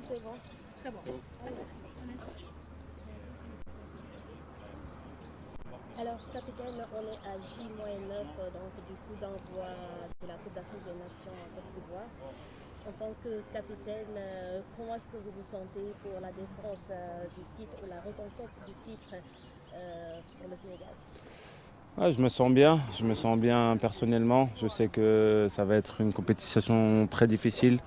C'est bon. C'est bon. Alors, capitaine, on est à J-9, donc du coup d'envoi de la Coupe d'Afrique des Nations en Côte d'Ivoire. En tant que capitaine, comment est-ce que vous vous sentez pour la défense du titre ou la reconquête du titre pour le Sénégal? Ouais, je me sens bien personnellement. Je sais que ça va être une compétition très difficile.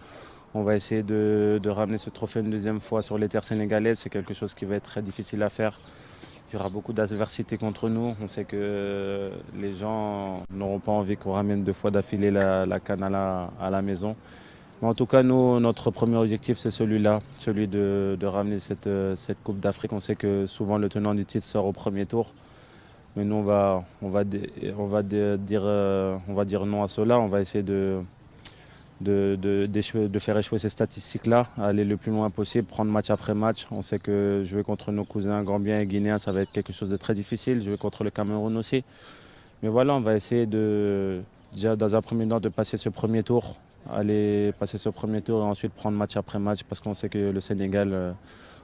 On va essayer de ramener ce trophée une deuxième fois sur les terres sénégalaises. C'est quelque chose qui va être très difficile à faire. Il y aura beaucoup d'adversité contre nous. On sait que les gens n'auront pas envie qu'on ramène deux fois d'affilée la CAN à la maison. Mais en tout cas, nous, notre premier objectif, c'est celui-là, celui de ramener cette Coupe d'Afrique. On sait que souvent le tenant du titre sort au premier tour. Mais nous, on va dire non à cela. On va essayer de faire échouer ces statistiques-là, aller le plus loin possible, prendre match après match. On sait que jouer contre nos cousins gambiens et guinéens, ça va être quelque chose de très difficile. Jouer contre le Cameroun aussi. Mais voilà, on va essayer déjà dans un premier temps, de passer ce premier tour. Aller passer ce premier tour et ensuite prendre match après match parce qu'on sait que le Sénégal,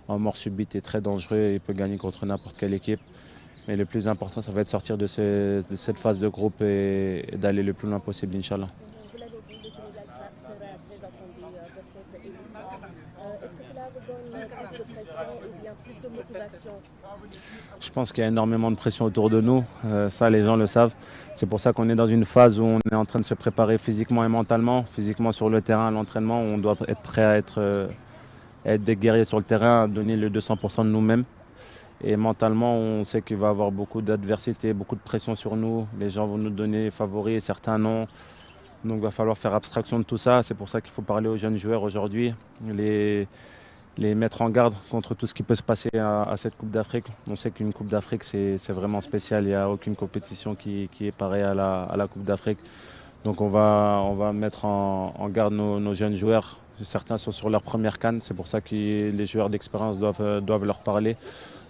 en mort subite, est très dangereux et il peut gagner contre n'importe quelle équipe. Mais le plus important, ça va être de sortir de cette phase de groupe et d'aller le plus loin possible, Inch'Allah. Vous l'avez dit, le Sénégal sera très attendu pour cette édition. Est-ce que cela vous donne plus de pression ou bien plus de motivation? Je pense qu'il y a énormément de pression autour de nous. Ça, les gens le savent. C'est pour ça qu'on est dans une phase où on est en train de se préparer physiquement et mentalement. Physiquement sur le terrain, à l'entraînement, on doit être prêt à être des guerriers sur le terrain, à donner le 200% de nous-mêmes. Et mentalement, on sait qu'il va y avoir beaucoup d'adversité, beaucoup de pression sur nous. Les gens vont nous donner favoris, certains non. Donc il va falloir faire abstraction de tout ça. C'est pour ça qu'il faut parler aux jeunes joueurs aujourd'hui, les mettre en garde contre tout ce qui peut se passer à cette Coupe d'Afrique. On sait qu'une Coupe d'Afrique, c'est vraiment spécial. Il n'y a aucune compétition qui est pareille à la Coupe d'Afrique. Donc on va mettre en garde nos jeunes joueurs. Certains sont sur leur première CAN. C'est pour ça que les joueurs d'expérience doivent leur parler,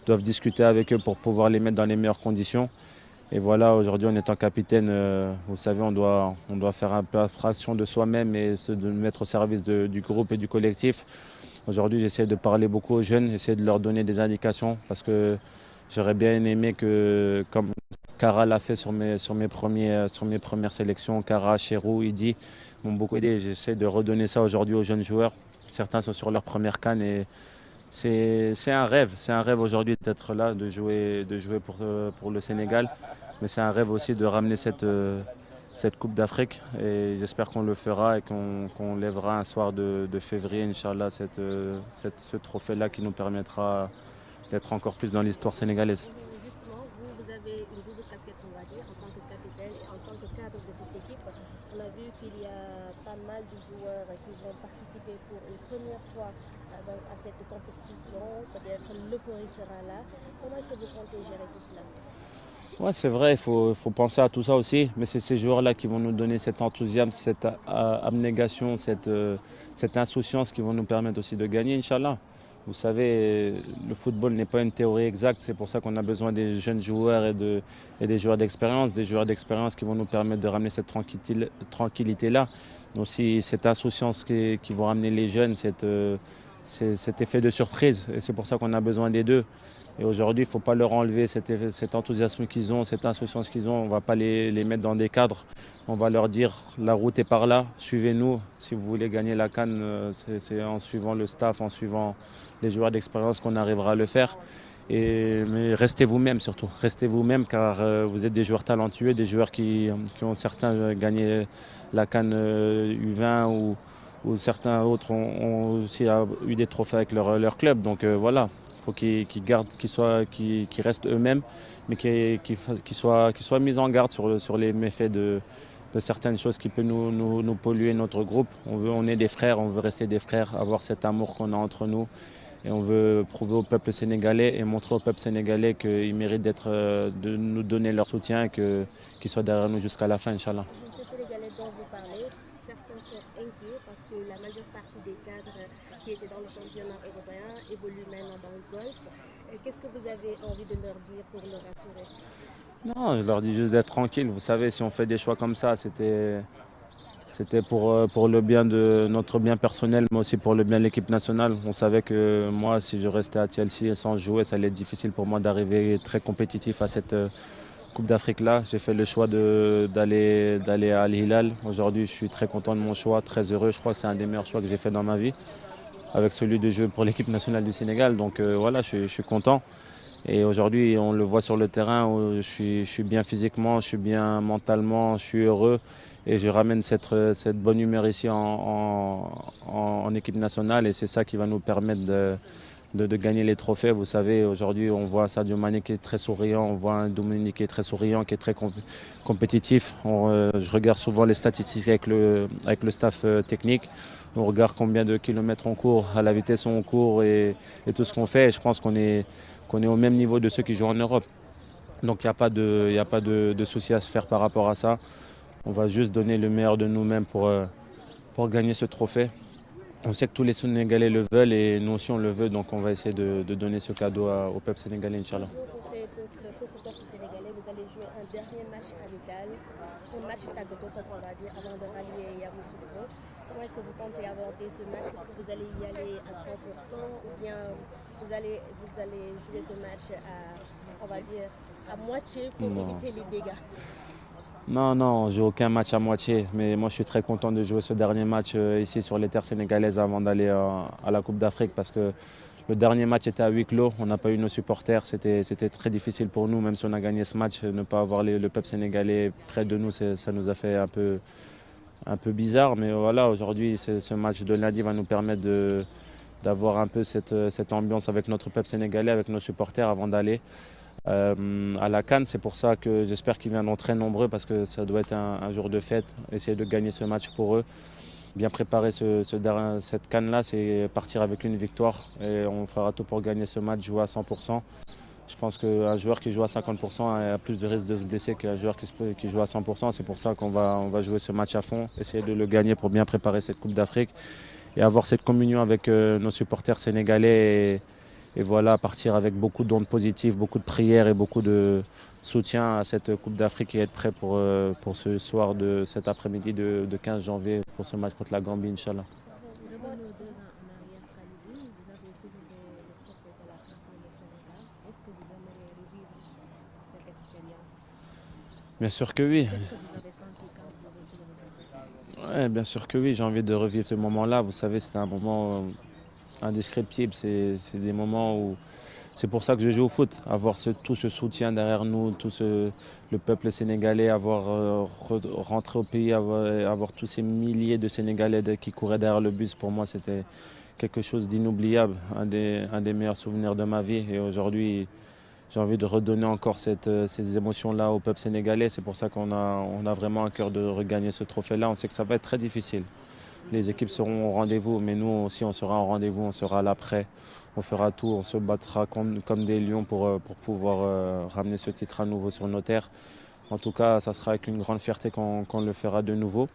doivent discuter avec eux pour pouvoir les mettre dans les meilleures conditions. Et voilà, aujourd'hui, en étant capitaine, vous savez, on doit faire un peu abstraction de soi-même et se de mettre au service du groupe et du collectif. Aujourd'hui, j'essaie de parler beaucoup aux jeunes, essayer de leur donner des indications parce que j'aurais bien aimé que, comme Kara l'a fait sur mes premières sélections, Kara, Cherou, Idi m'ont beaucoup aidé. J'essaie de redonner ça aujourd'hui aux jeunes joueurs. Certains sont sur leur première CAN et c'est un rêve aujourd'hui d'être là, de jouer pour le Sénégal. Mais c'est un rêve aussi de ramener cette Coupe d'Afrique. Et j'espère qu'on le fera et qu'on lèvera un soir de février, Inch'Allah, ce trophée-là qui nous permettra d'être encore plus dans l'histoire sénégalaise. Justement, vous avez une double casquette, on va dire, en tant que capitaine et en tant que cadre de cette équipe. On a vu qu'il y a pas mal de joueurs qui vont participer pour une première fois donc, à cette compétition. Peut-être l'euphorie sera là. Comment est-ce que vous comptez gérer tout cela? Ouais, c'est vrai, faut penser à tout ça aussi. Mais c'est ces joueurs-là qui vont nous donner cet enthousiasme, cette abnégation, cette insouciance qui vont nous permettre aussi de gagner, Inch'Allah. Vous savez, le football n'est pas une théorie exacte. C'est pour ça qu'on a besoin des jeunes joueurs et des joueurs d'expérience qui vont nous permettre de ramener cette tranquillité-là. Aussi, cette insouciance qui vont ramener les jeunes, cet effet de surprise. Et c'est pour ça qu'on a besoin des deux. Et aujourd'hui, il ne faut pas leur enlever cet enthousiasme qu'ils ont, cette insouciance qu'ils ont. On ne va pas les mettre dans des cadres. On va leur dire la route est par là, suivez-nous. Si vous voulez gagner la CAN, c'est en suivant le staff, en suivant les joueurs d'expérience qu'on arrivera à le faire. Mais restez vous-même surtout. Restez vous-même car vous êtes des joueurs talentueux, des joueurs qui ont certains gagné la CAN U20 ou certains autres ont aussi eu des trophées avec leur club. Donc voilà. Il faut qu'ils restent eux-mêmes, mais qu'ils soient mis en garde sur les méfaits de certaines choses qui peuvent nous polluer notre groupe. On est des frères, on veut rester des frères, avoir cet amour qu'on a entre nous. Et on veut prouver au peuple sénégalais et montrer au peuple sénégalais qu'ils méritent de nous donner leur soutien et qu'ils soient derrière nous jusqu'à la fin, Inch'Allah. Ces Sénégalais dont vous parlez, certains sont inquiets parce que la majeure partie des cadres qui étaient dans le championnat européen évoluent maintenant dans le golf. Qu'est-ce que vous avez envie de leur dire pour les rassurer? Non, je leur dis juste d'être tranquille. Vous savez, si on fait des choix comme ça, C'était pour le bien de notre bien personnel, mais aussi pour le bien de l'équipe nationale. On savait que moi, si je restais à Chelsea sans jouer, ça allait être difficile pour moi d'arriver très compétitif à cette Coupe d'Afrique-là. J'ai fait le choix d'aller à Al Hilal. Aujourd'hui, je suis très content de mon choix, très heureux. Je crois que c'est un des meilleurs choix que j'ai fait dans ma vie, avec celui de jouer pour l'équipe nationale du Sénégal. Donc voilà, je suis content. Et aujourd'hui, on le voit sur le terrain où je suis bien physiquement, je suis bien mentalement, je suis heureux. Et je ramène cette bonne humeur ici en équipe nationale. Et c'est ça qui va nous permettre de gagner les trophées. Vous savez, aujourd'hui, on voit Sadio Mané qui est très souriant, on voit un Dominique qui est très souriant, qui est très compétitif. Je regarde souvent les statistiques avec le staff technique. On regarde combien de kilomètres on court, à la vitesse où on court et tout ce qu'on fait. Et je pense qu'on est au même niveau de ceux qui jouent en Europe. Donc il n'y a pas de souci à se faire par rapport à ça. On va juste donner le meilleur de nous-mêmes pour gagner ce trophée. On sait que tous les Sénégalais le veulent et nous aussi on le veut. Donc on va essayer de donner ce cadeau au peuple sénégalais, Inch'Allah. Pour ce peuple sénégalais, vous allez jouer un dernier match amical, un match tagoto, comme on va dire, avant de rallier Yamoussoukro. Comment est-ce que vous comptez aborder ce match? Est-ce que vous allez y aller à 100% ou bien vous allez jouer ce match on va dire, à moitié pour éviter les dégâts? Non, non, j'ai aucun match à moitié. Mais moi, je suis très content de jouer ce dernier match ici sur les terres sénégalaises avant d'aller à la Coupe d'Afrique parce que le dernier match était à huis clos. On n'a pas eu nos supporters. C'était très difficile pour nous, même si on a gagné ce match. Ne pas avoir le peuple sénégalais près de nous, ça nous a fait un peu bizarre. Mais voilà, aujourd'hui, ce match de lundi va nous permettre d'avoir un peu cette ambiance avec notre peuple sénégalais, avec nos supporters avant d'aller à la CAN. C'est pour ça que j'espère qu'ils viendront très nombreux parce que ça doit être un jour de fête. Essayer de gagner ce match pour eux. Bien préparer cette CAN-là, c'est partir avec une victoire. Et on fera tout pour gagner ce match, jouer à 100%. Je pense qu'un joueur qui joue à 50% a plus de risque de se blesser qu'un joueur qui joue à 100%. C'est pour ça on va jouer ce match à fond, essayer de le gagner pour bien préparer cette Coupe d'Afrique et avoir cette communion avec nos supporters sénégalais. Et voilà, partir avec beaucoup d'ondes positives, beaucoup de prières et beaucoup de soutien à cette Coupe d'Afrique et être prêt pour ce soir de cet après-midi de 15 janvier pour ce match contre la Gambie, Inch'Allah. Bien sûr que oui. Ouais, bien sûr que oui, j'ai envie de revivre ce moment-là. Vous savez, c'était un moment indescriptible. C'est des moments où c'est pour ça que je joue au foot. Avoir tout ce soutien derrière nous, le peuple sénégalais, rentré au pays, avoir tous ces milliers de Sénégalais qui couraient derrière le bus. Pour moi, c'était quelque chose d'inoubliable, un des meilleurs souvenirs de ma vie. Et aujourd'hui, j'ai envie de redonner encore ces émotions-là au peuple sénégalais. C'est pour ça on a vraiment à cœur de regagner ce trophée-là. On sait que ça va être très difficile. Les équipes seront au rendez-vous, mais nous aussi on sera au rendez-vous, on sera là prêt. On fera tout, on se battra comme des lions pour pouvoir ramener ce titre à nouveau sur nos terres. En tout cas, ça sera avec une grande fierté qu'on le fera de nouveau.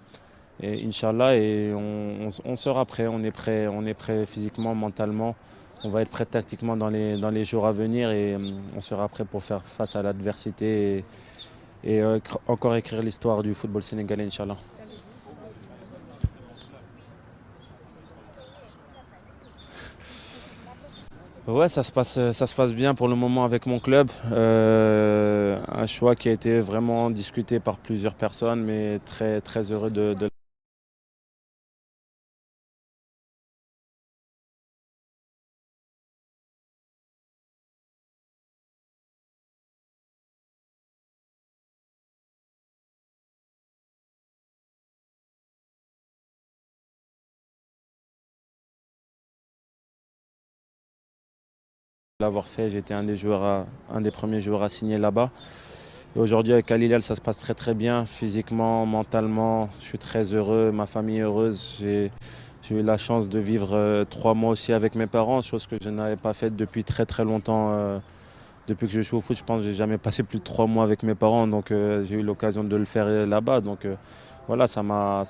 Et Inch'Allah, et on sera prêt, on est prêt physiquement, mentalement. On va être prêt tactiquement dans les jours à venir et on sera prêt pour faire face à l'adversité et encore écrire l'histoire du football sénégalais, Inch'Allah. Ouais, ça se passe bien pour le moment avec mon club. Un choix qui a été vraiment discuté par plusieurs personnes, mais très, très heureux de l'avoir fait. J'étais un des premiers joueurs à signer là-bas. Et aujourd'hui avec Al Hilal, ça se passe très très bien, physiquement, mentalement. Je suis très heureux, ma famille est heureuse. J'ai eu la chance de vivre 3 mois aussi avec mes parents, chose que je n'avais pas faite depuis très très longtemps. Depuis que je joue au foot, je pense que j'ai jamais passé plus de 3 mois avec mes parents, donc j'ai eu l'occasion de le faire là-bas. Donc voilà, ça m'a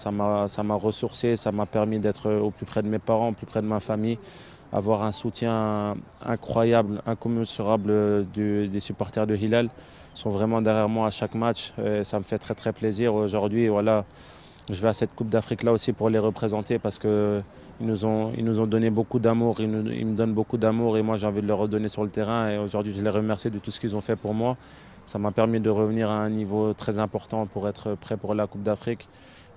ressourcé, ça m'a permis d'être au plus près de mes parents, au plus près de ma famille, avoir un soutien incroyable, incommensurable des supporters de Hilal. Ils sont vraiment derrière moi à chaque match. Et ça me fait très très plaisir. Aujourd'hui, voilà, je vais à cette Coupe d'Afrique-là aussi pour les représenter parce qu'ils nous ont donné beaucoup d'amour, ils me donnent beaucoup d'amour et moi j'ai envie de leur redonner sur le terrain. Et aujourd'hui, je les remercie de tout ce qu'ils ont fait pour moi. Ça m'a permis de revenir à un niveau très important pour être prêt pour la Coupe d'Afrique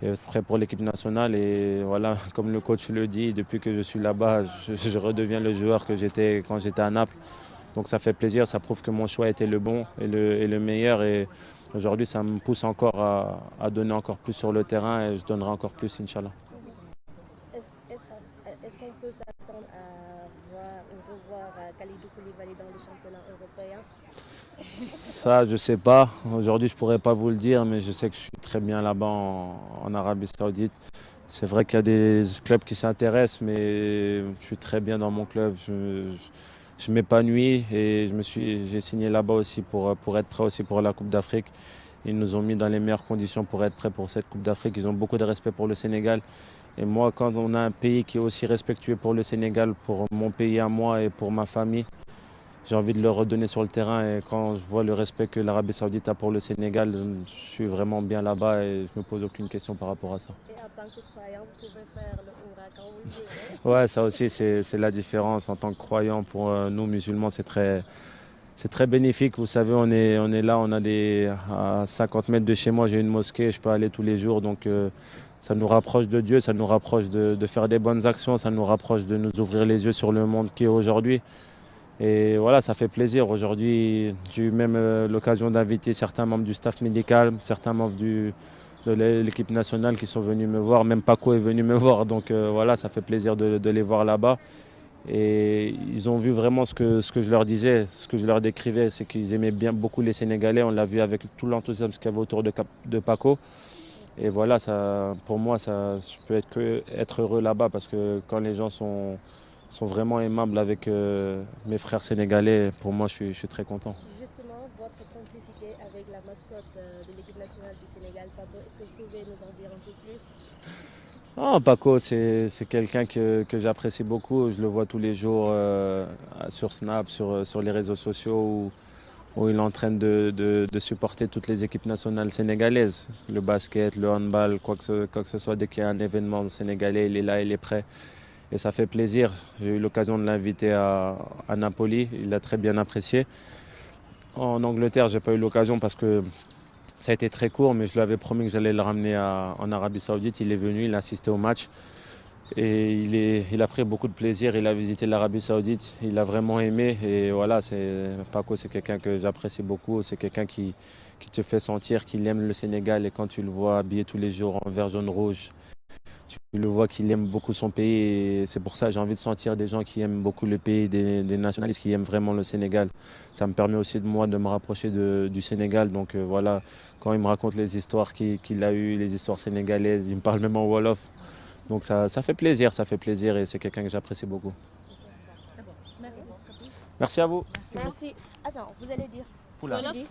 et prêt pour l'équipe nationale. Et voilà, comme le coach le dit, depuis que je suis là-bas, je redeviens le joueur que j'étais quand j'étais à Naples. Donc ça fait plaisir, ça prouve que mon choix était le bon et le meilleur. Et aujourd'hui, ça me pousse encore à donner encore plus sur le terrain et je donnerai encore plus, Inch'Allah. Est-ce qu'on peut s'attendre à voir ou revoir Kalidou Koulibaly dans le championnat européen? Ça, je ne sais pas. Aujourd'hui, je ne pourrais pas vous le dire, mais je sais que je suis très bien là-bas en Arabie Saoudite. C'est vrai qu'il y a des clubs qui s'intéressent, mais je suis très bien dans mon club. Je m'épanouis et j'ai signé là-bas aussi pour être prêt aussi pour la Coupe d'Afrique. Ils nous ont mis dans les meilleures conditions pour être prêts pour cette Coupe d'Afrique. Ils ont beaucoup de respect pour le Sénégal. Et moi, quand on a un pays qui est aussi respectueux pour le Sénégal, pour mon pays à moi et pour ma famille, j'ai envie de le redonner sur le terrain. Et quand je vois le respect que l'Arabie Saoudite a pour le Sénégal, je suis vraiment bien là-bas et je ne me pose aucune question par rapport à ça. Et en tant que croyant, vous pouvez faire le Umrah quand vous voulez. Ouais, ça aussi, c'est la différence. En tant que croyant, pour nous musulmans, c'est très bénéfique. Vous savez, on est là, à 50 mètres de chez moi, j'ai une mosquée, je peux aller tous les jours. Donc, ça nous rapproche de Dieu, ça nous rapproche de faire des bonnes actions, ça nous rapproche de nous ouvrir les yeux sur le monde qui est aujourd'hui. Et voilà, ça fait plaisir. Aujourd'hui, j'ai eu même l'occasion d'inviter certains membres du staff médical, certains membres de l'équipe nationale qui sont venus me voir. Même Paco est venu me voir. Donc voilà, ça fait plaisir de les voir là-bas. Et ils ont vu vraiment ce que je leur disais, ce que je leur décrivais, c'est qu'ils aimaient bien beaucoup les Sénégalais. On l'a vu avec tout l'enthousiasme qu'il y avait autour de Paco. Et voilà, pour moi, je peux être heureux là-bas parce que quand les gens sont vraiment aimables avec mes frères sénégalais, pour moi, je suis très content. Justement, votre complicité avec la mascotte de l'équipe nationale du Sénégal, Paco, est-ce que vous pouvez nous en dire un peu plus? Paco, c'est quelqu'un que j'apprécie beaucoup. Je le vois tous les jours sur Snap, sur les réseaux sociaux où il est en train de supporter toutes les équipes nationales sénégalaises. Le basket, le handball, quoi que ce soit, dès qu'il y a un événement sénégalais, il est là, il est prêt. Et ça fait plaisir. J'ai eu l'occasion de l'inviter à Napoli, il a très bien apprécié. En Angleterre, je n'ai pas eu l'occasion parce que ça a été très court, mais je lui avais promis que j'allais le ramener en Arabie Saoudite. Il est venu, il a assisté au match. Et il a pris beaucoup de plaisir, il a visité l'Arabie Saoudite, il a vraiment aimé. Et voilà, Paco, c'est quelqu'un que j'apprécie beaucoup, c'est quelqu'un qui te fait sentir qu'il aime le Sénégal. Et quand tu le vois habillé tous les jours en vert, jaune, rouge, tu le vois qu'il aime beaucoup son pays. Et c'est pour ça que j'ai envie de sentir des gens qui aiment beaucoup le pays, des nationalistes qui aiment vraiment le Sénégal. Ça me permet aussi de me rapprocher du Sénégal. Donc voilà, quand il me raconte les histoires qu'il a eues, les histoires sénégalaises, il me parle même en Wolof. Donc ça fait plaisir et c'est quelqu'un que j'apprécie beaucoup. C'est bon. Merci. Merci à vous. Merci. Attends, vous allez dire. Oula. Je dis